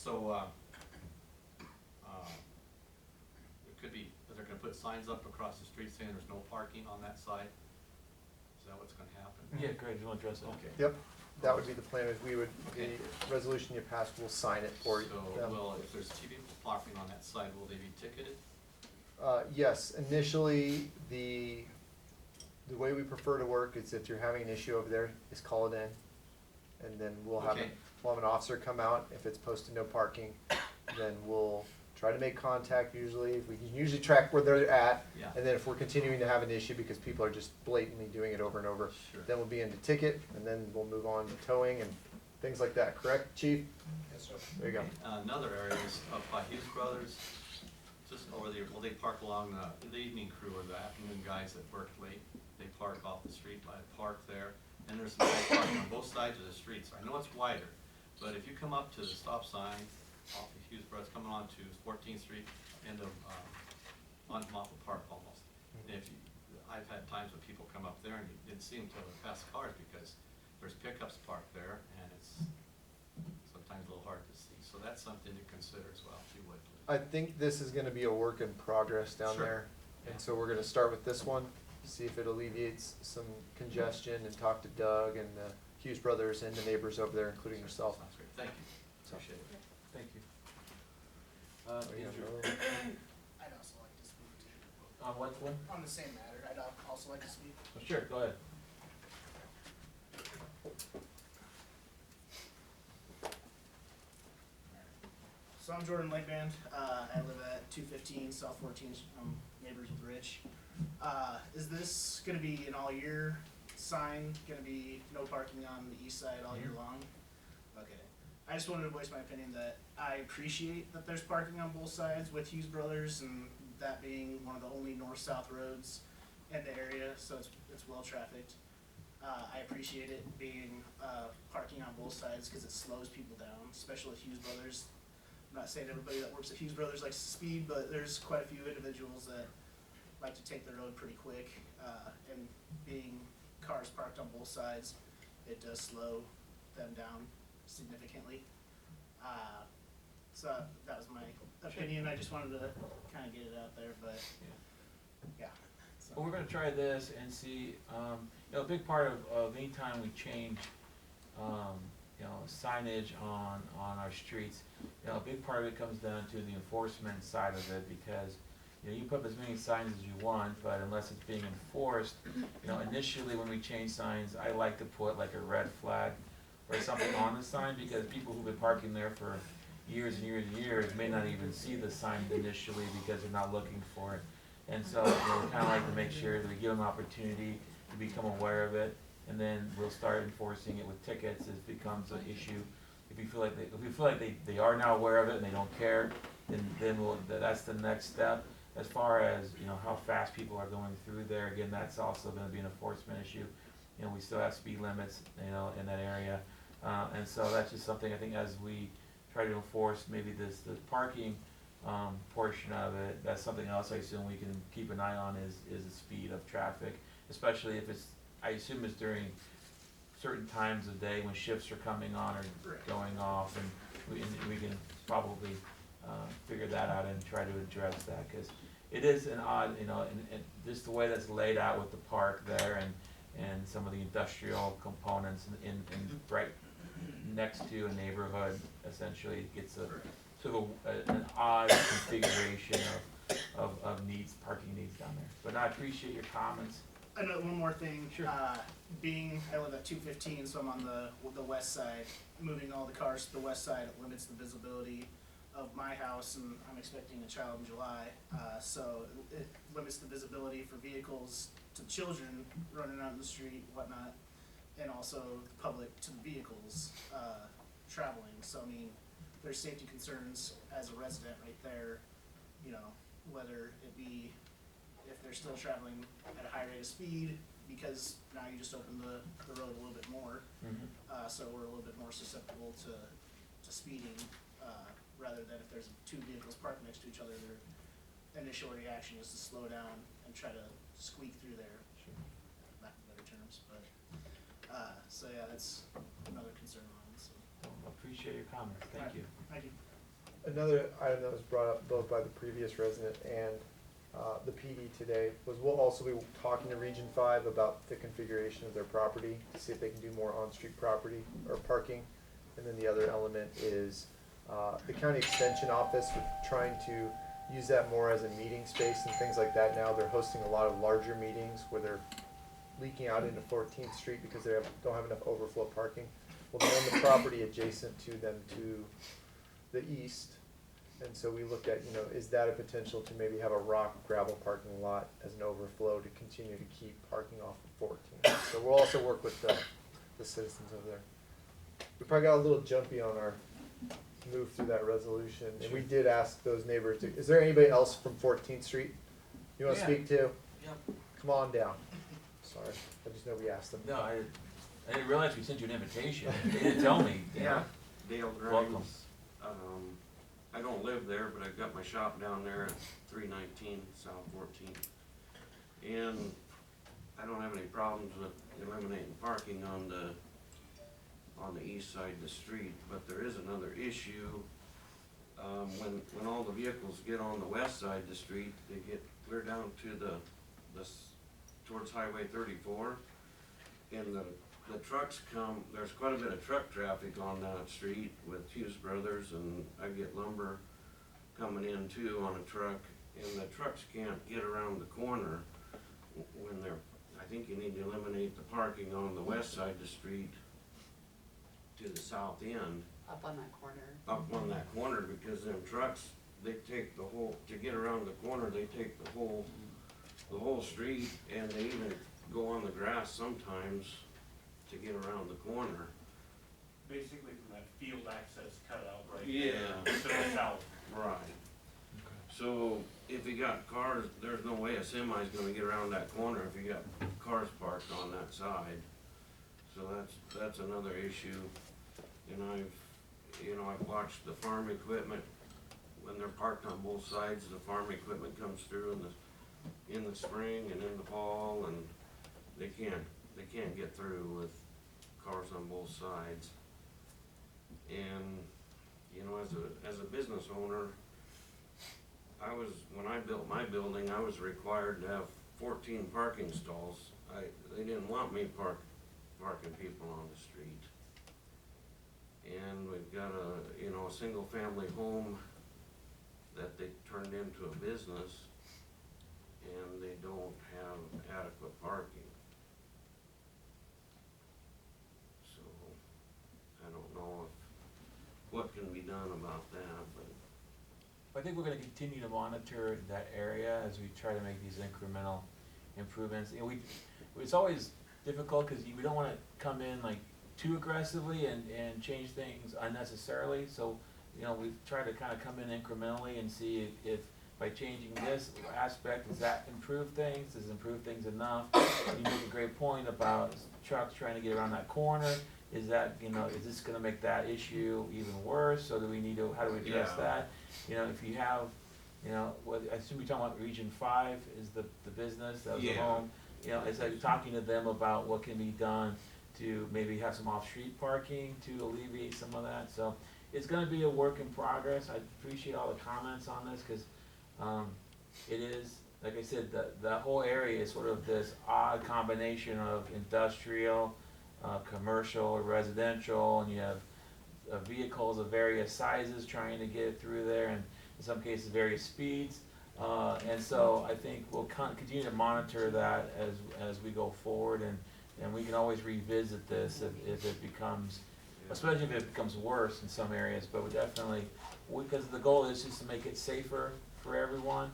So, it could be, they're gonna put signs up across the street saying there's no parking on that side? Is that what's gonna happen? Yeah, Greg, do you want to address that? Okay. Yep, that would be the plan, is we would, Okay. the resolution you passed will sign it for you. So, well, if there's two people parking on that side, will they be ticketed? Yes, initially, the way we prefer to work is if you're having an issue over there, is call it in. And then we'll have, Okay. we'll have an officer come out. If it's posted no parking, then we'll try to make contact usually. We can usually track where they're at. Yeah. And then if we're continuing to have an issue because people are just blatantly doing it over and over, Sure. then we'll be into ticket, and then we'll move on to towing and things like that, correct, chief? Yes, sir. There you go. Okay, another area is up by Hughes Brothers, just over there, well, they park along the evening crew or the afternoon guys that work late. They park off the street by the park there, and there's some guys parking on both sides of the street, so I know it's wider. But if you come up to the stop sign off of Hughes Brothers, coming on to 14th Street, end of, on Moffett Park almost. And if you, I've had times when people come up there and you didn't see them till they pass cars because there's pickups parked there and it's sometimes a little hard to see. So that's something to consider as well, if you would. I think this is gonna be a work in progress down Sure. there. Yeah. And so we're gonna start with this one, see if it alleviates some congestion, and talk to Doug and the Hughes Brothers and the neighbors over there, including yourself. Sounds great, thank you, So- appreciate it. Thank you. Oh, yeah, Andrew, no. I'd also like to speak to, on what one? on the same matter, I'd also like to speak. Oh, sure, go ahead. So I'm Jordan Lakeband, I live at 215 South 14th, neighbors with Rich. Is this gonna be an all-year sign, gonna be no parking on the east side all year long? Okay, I just wanted to voice my opinion that I appreciate that there's parking on both sides with Hughes Brothers, and that being one of the only north-south roads in the area, so it's well-trafficked. I appreciate it being, parking on both sides, cause it slows people down, especially with Hughes Brothers. I'm not saying everybody that works at Hughes Brothers likes to speed, but there's quite a few individuals that like to take the road pretty quick, and being cars parked on both sides, it does slow them down significantly. So that was my opinion, I just wanted to kinda get it out there, but, yeah. So- Well, we're gonna try this and see, you know, a big part of any time we change, you know, signage on our streets, you know, a big part of it comes down to the enforcement side of it, because, you know, you put up as many signs as you want, but unless it's being enforced, you know, initially when we change signs, I like to put like a red flag or something on the sign, because people who've been parking there for years and years and years may not even see the sign initially because they're not looking for it. And so, you know, we kinda like to make sure that we give them an opportunity to become aware of it, and then we'll start enforcing it with tickets as it becomes an issue. If we feel like they are now aware of it and they don't care, then that's the next step. As far as, you know, how fast people are going through there, again, that's also gonna be an enforcement issue. You know, we still have speed limits, you know, in that area. And so that's just something I think as we try to enforce maybe the parking, portion of it, that's something else I assume we can keep an eye on is the speed of traffic, especially if it's, I assume it's during certain times of day when shifts are coming on or Right. going off, and we can probably, figure that out and try to address that, cause it is an odd, you know, and just the way that's laid out with the park there and some of the industrial components in right next to a neighborhood, essentially gets a sort of an odd configuration of needs, parking needs down there. But I appreciate your comments. And one more thing, Sure. being I live at 215, so I'm on the west side. Moving all the cars to the west side limits the visibility of my house, and I'm expecting a child in July. So it limits the visibility for vehicles to children running out in the street, whatnot, and also the public to the vehicles traveling. So I mean, there's safety concerns as a resident right there. You know, whether it be if they're still traveling at a high rate of speed, because now you just open the road a little bit more, so we're a little bit more susceptible to speeding, rather than if there's two vehicles parked next to each other, their initial reaction is to slow down and try to squeak through there, Sure. lack of better terms, but, so yeah, that's another concern of mine, so. Appreciate your comments, thank you. Thank you. Another item that was brought up both by the previous resident and the PD today was we'll also be talking to Region 5 about the configuration of their property to see if they can do more on-street property or parking. And then the other element is the county extension office, we're trying to use that more as a meeting space and things like that now. They're hosting a lot of larger meetings where they're leaking out into 14th Street because they don't have enough overflow parking. Well, they own the property adjacent to them to the east. And so we looked at, is that a potential to maybe have a rock gravel parking lot as an overflow to continue to keep parking off of 14th. So we'll also work with the citizens over there. We probably got a little jumpy on our move through that resolution. And we did ask those neighbors, is there anybody else from 14th Street you want to speak to? Yep. Come on down. Sorry, I just know we asked them. No, I didn't realize we sent you an invitation. They didn't tell me. Yeah. Dale Welcome. Grimes. I don't live there, but I've got my shop down there at 319 South 14th. And I don't have any problems with eliminating parking on the east side of the street, but there is another issue. When all the vehicles get on the west side of the street, they get clear down to towards Highway 34, and the trucks come, there's quite a bit of truck traffic on that street with Hughes Brothers, and I get lumber coming in too on a truck, and the trucks can't get around the corner when I think you need to eliminate the parking on the west side of the street to the south end. Up on that corner. Up on that corner, because them trucks, they take to get around the corner, they take the whole street, and they even go on the grass sometimes to get around the corner. Basically from that field access cutout right Yeah. there, to the south. Right. So if you got cars, there's no way a semi's gonna get around that corner if you got cars parked on that side. So that's another issue. And I've watched the farm equipment, when they're parked on both sides, the farm equipment comes through in the spring and in the fall, and they can't get through with cars on both sides. And, as a business owner, when I built my building, I was required to have 14 parking stalls. They didn't want me parking people on the street. And we've got a single family home that they turned into a business, and they don't have adequate parking. So, I don't know what can be done about that, but. I think we're gonna continue to monitor that area as we try to make these incremental improvements. It's always difficult, cause we don't wanna come in like too aggressively and change things unnecessarily, so, we try to kinda come in incrementally and see if by changing this aspect, does that improve things, does it improve things enough? You make a great point about trucks trying to get around that corner, is that, is this gonna make that issue even worse, so do we need to, how do we address Yeah. that? If you have, I assume you're talking about Region 5 is the business, that was the Yeah. home. It's like talking to them about what can be done to maybe have some off-street parking to alleviate some of that, so it's gonna be a work in progress. I appreciate all the comments on this, cause, it is, like I said, the whole area is sort of this odd combination of industrial, commercial, or residential, and you have vehicles of various sizes trying to get through there, and in some cases various speeds. And so I think we'll continue to monitor that as we go forward, and we can always revisit this if it becomes, especially if it becomes worse in some areas, but we definitely, because the goal is just to make it safer for everyone,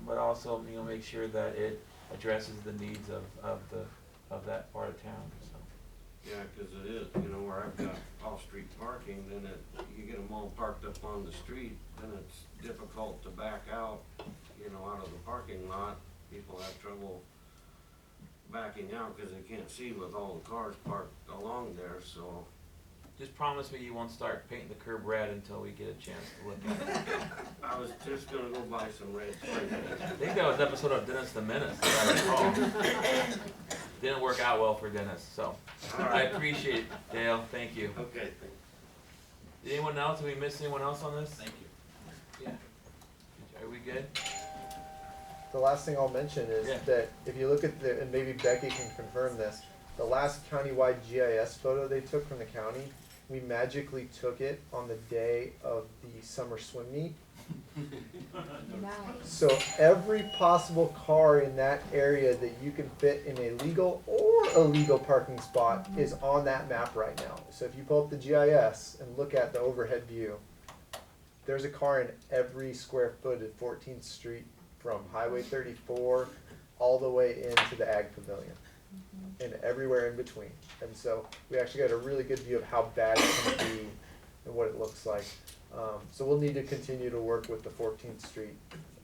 but also, make sure that it addresses the needs of that part of town, so. Yeah, 'cause it is, where I've got off-street parking, then you get them all parked up on the street, then it's difficult to back out, out of the parking lot. People have trouble backing out 'cause they can't see with all the cars parked along there, so. Just promise me you won't start painting the curb red until we get a chance to look at it. I was just gonna go buy some red spray paint. I think that was an episode of Dennis the Menace, that I recall. Didn't work out well for Dennis, so. All I right. appreciate it, Dale, thank you. Okay, thanks. Did anyone else, did we miss anyone else on this? Thank you. we good? The last thing I'll mention is Yeah. that if you look at the, and maybe Becky can confirm this, the last countywide GIS photo they took from the county, we magically took it on the day of the summer swim meet. Nice. So every possible car in that area that you can fit in a legal or illegal parking spot is on that map right now. So if you pull up the GIS and look at the overhead view, there's a car in every square foot at 14th Street from Highway 34 all the way into the Ag Pavilion and everywhere in between. And so we actually got a really good view of how bad it can be and what it looks like. So we'll need to continue to work with the 14th Street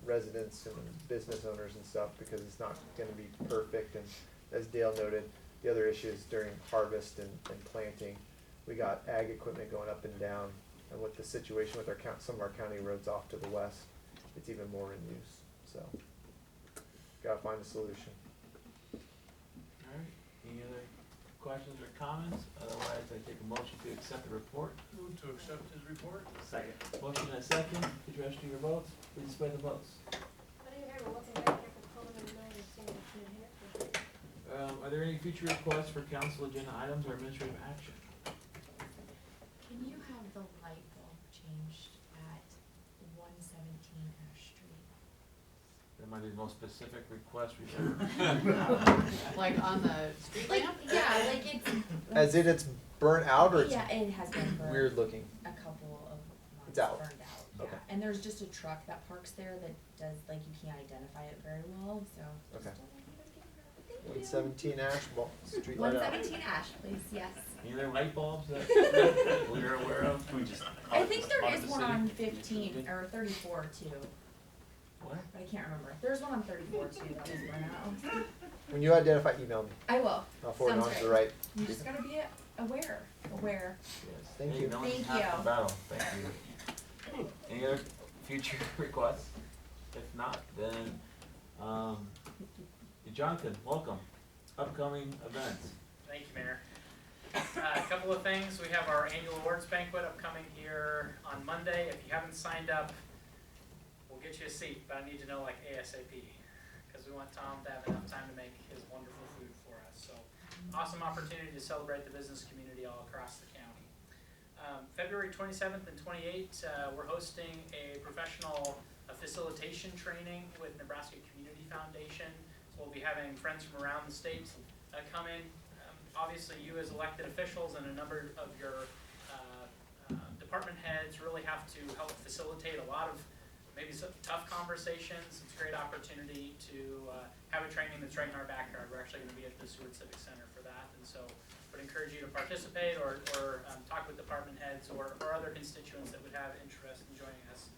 residents and business owners and stuff because it's not gonna be perfect. And as Dale noted, the other issues during harvest and planting, we got ag equipment going up and down. And with the situation with our some of our county roads off to the west, it's even more in use. So, gotta find a solution. Alright, any other questions or comments? Otherwise, I take a motion to accept the report. Move to accept his report. Second. Motion and a second, could you register your votes? Please display the votes. Are there any future requests for council agenda items or administrative action? Can you have the light bulb changed at 117 Ash Street? That might be the most specific request we've ever. Like on the street Like, lamp? yeah, like it's. As in it's burnt out or it's Yeah, it has been burned. weird looking? A couple of months It's out. burned out, yeah. Okay. And there's just a truck that parks there that does, like, you can't identify it very well, so. just Okay. don't let me give her- thank you. 117 Ashball Street light out. 117 Ash, please, yes. Any other light bulbs that we're aware of? I think there is one on 15, or 34 too, What? but I can't remember. There's one on 34 too that was burnt out. When you identify, email me. I will. I'll forward it Sounds on to the great. right. You just gotta be aware. Yes. Thank Hey, you. no one's Thank half the you. battle, thank you. Any other future requests? If not, then, Jonathan, welcome. Upcoming events. Thank you, Mayor. A couple of things. We have our annual awards banquet upcoming here on Monday. If you haven't signed up, we'll get you a seat, but I need to know like ASAP, because we want Tom to have enough time to make his wonderful food for us. So, awesome opportunity to celebrate the business community all across the county. February 27th and 28th, we're hosting a professional facilitation training with Nebraska Community Foundation. So we'll be having friends from around the state come in. Obviously, you as elected officials and a number of your department heads really have to help facilitate a lot of maybe some tough conversations. It's a great opportunity to have a training that's right in our backyard. We're actually going to be at the Seward Civic Center for that, and so I would encourage you to participate or talk with department heads or other constituents that would have interest in joining us.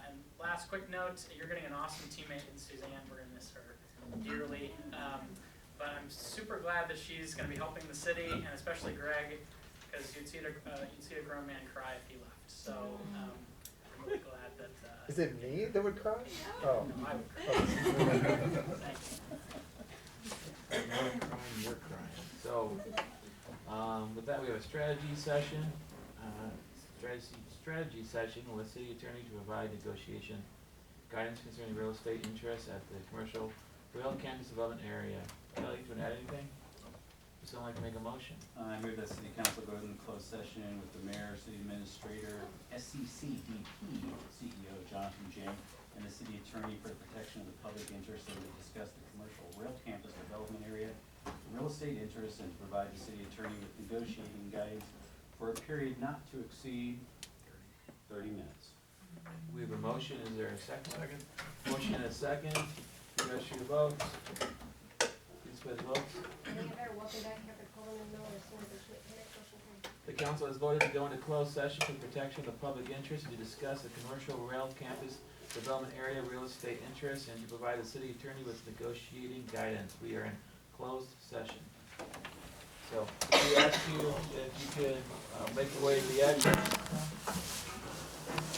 And last quick note, you're getting an awesome teammate in Suzanne. We're going to miss her dearly. But I'm super glad that she's going to be helping the city, and especially Greg, because you'd see a grown man cry if he left. So I'm really glad that. Is it me that would cry? Oh. No, I would cry. Thank you. I'm crying, you're crying. So, with that, we have a strategy session. Strategy session with city attorney to provide negotiation guidance concerning real estate interests at the commercial rail campus development area. Kelly, do you want to add anything? Would someone like to make a motion? I move that city council go into closed session with the mayor, city administrator, SCCDP CEO Jonathan Jang, and the city attorney for the protection of the public interest and to discuss the commercial rail campus development area, real estate interests, and to provide the city attorney with negotiating guidance for a period not to exceed 30 minutes. We have a motion, is there a second? Second. Motion and a second, you guys shoot your votes. Please play the votes. The council has voted to go into closed session for the protection of the public interest and to discuss the commercial rail campus development area real estate interests and to provide the city attorney with negotiating guidance. We are in closed session. So, we ask you if you could make your way to the exit.